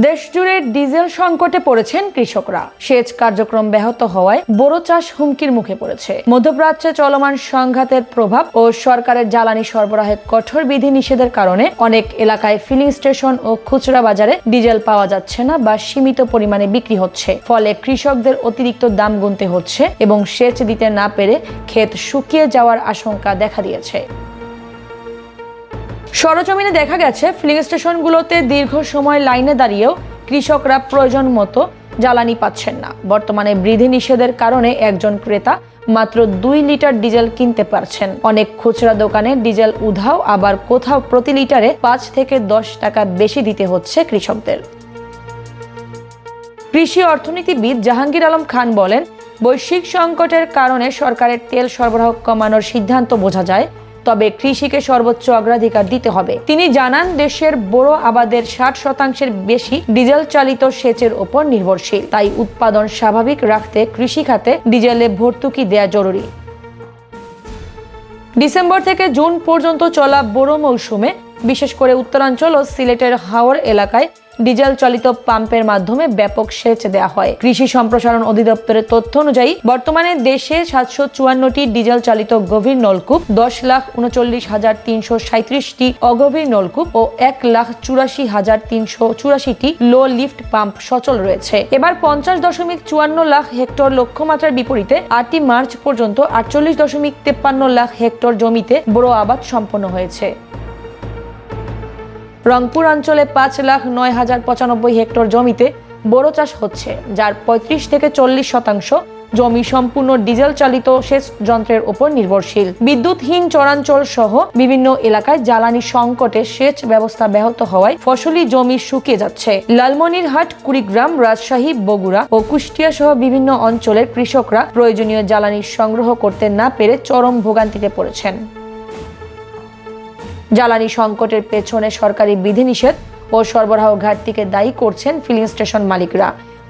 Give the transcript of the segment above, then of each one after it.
দেশজুড়ে ডিজেল সংকটে পড়েছেন কৃষকরা। সেচ কার্যক্রম ব্যাহত হওয়ায় বোরো চাষ হুমকির মুখে পড়েছে। মধ্যপ্রাচ্যে চলমান সংঘাতের প্রভাব ও সরকারের জ্বালানি সরবরাহে কঠোর বিধিনিষেধের কারণে অনেক এলাকায় ফিলিং স্টেশন ও খুচরা বাজারে ডিজেল পাওয়া যাচ্ছে না বা সীমিত পরিমাণে বিক্রি হচ্ছে। ফলে কৃষকদের অতিরিক্ত দাম গুনতে হচ্ছে এবং সেচ দিতে না পেরে ক্ষেত শুকিয়ে যাওয়ার আশঙ্কা দেখা দিয়েছে। সরজমিনে দেখা গেছে, ফিলিং স্টেশনগুলোতে দীর্ঘ সময় লাইনে দাঁড়িয়েও কৃষকরা প্রয়োজন মতো জ্বালানি পাচ্ছেন না। বর্তমানে বিধিনিষেধের কারণে একজন ক্রেতা মাত্র 2 লিটার ডিজেল কিনতে পারছেন। অনেক খুচরা দোকানে ডিজেল উধাও, আবার কোথাও প্রতি লিটারে 5 থেকে 10 টাকা বেশি দিতে হচ্ছে কৃষকদের। কৃষি অর্থনীতিবিদ জাহাঙ্গীর আলম খান বলেন, বৈশ্বিক সংকটের কারণে সরকারের তেল সরবরাহ কমানোর সিদ্ধান্ত বোঝা যায়, তবে কৃষিকে সর্বোচ্চ অগ্রাধিকার দিতে হবে। তিনি জানান, দেশের বড় আবাদের 60% বেশি ডিজেল চালিত সেচের উপর নির্ভরশীল। তাই উৎপাদন স্বাভাবিক রাখতে কৃষি খাতে ডিজেলে ভর্তুকি দেয়া জরুরি। ডিসেম্বর থেকে জুন পর্যন্ত চলা বোরো মৌসুমে বিশেষ করে উত্তরাঞ্চল ও সিলেটের হাওর এলাকায় ডিজেল চালিত পাম্পের মাধ্যমে ব্যাপক সেচ দেওয়া হয়। কৃষি সম্প্রসারণ অধিদপ্তরের তথ্য অনুযায়ী বর্তমানে দেশে 754টি ডিজেল চালিত গভীর নলকূপ, 10,39,337টি অগভীর নলকূপ ও 1,84,384টি লো লিফট পাম্প সচল রয়েছে। এবার 50.54 লাখ হেক্টর লক্ষ্যমাত্রার বিপরীতে 8 মার্চ পর্যন্ত 48.53 লাখ হেক্টর জমিতে বোরো আবাদ সম্পন্ন হয়েছে। রংপুর অঞ্চলে 5,09,095 হেক্টর জমিতে বোরো চাষ হচ্ছে, যার 35 থেকে 40% জমি সম্পূর্ণ ডিজেল চালিত সেচ যন্ত্রের উপর নির্ভরশীল। বিদ্যুৎহীন চরাঞ্চল সহ বিভিন্ন এলাকায় জ্বালানি সংকটে সেচ ব্যবস্থা ব্যাহত হওয়ায় ফসলি জমি শুকিয়ে যাচ্ছে। লালমনিরহাট, কুড়িগ্রাম, রাজশাহী, বগুড়া ও কুষ্টিয়া সহ বিভিন্ন অঞ্চলের কৃষকরা প্রয়োজনীয় জ্বালানি সংগ্রহ করতে না পেরে চরম ভোগান্তিতে পড়েছেন। জ্বালানি সংকটের পেছনে সরকারি বিধিনিষেধ ও সরবরাহ ঘাটতিকে দায়ী করছেন ফিলিং স্টেশন মালিকরা।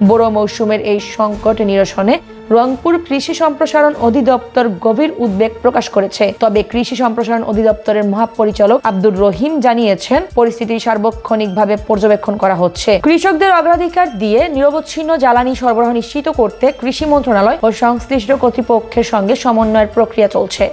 বোরো মৌসুমের এই সংকট নিরসনে রংপুর কৃষি সম্প্রসারণ অধিদপ্তর গভীর উদ্বেগ প্রকাশ করেছে। তবে কৃষি সম্প্রসারণ অধিদপ্তরের মহাপরিচালক আব্দুর রহিম জানিয়েছেন, পরিস্থিতি সার্বক্ষণিকভাবে পর্যবেক্ষণ করা হচ্ছে। কৃষকদের অগ্রাধিকার দিয়ে নিরবচ্ছিন্ন জ্বালানি সরবরাহ নিশ্চিত করতে কৃষি মন্ত্রণালয় ও সংশ্লিষ্ট কর্তৃপক্ষের সঙ্গে সমন্বয়ের প্রক্রিয়া চলছে।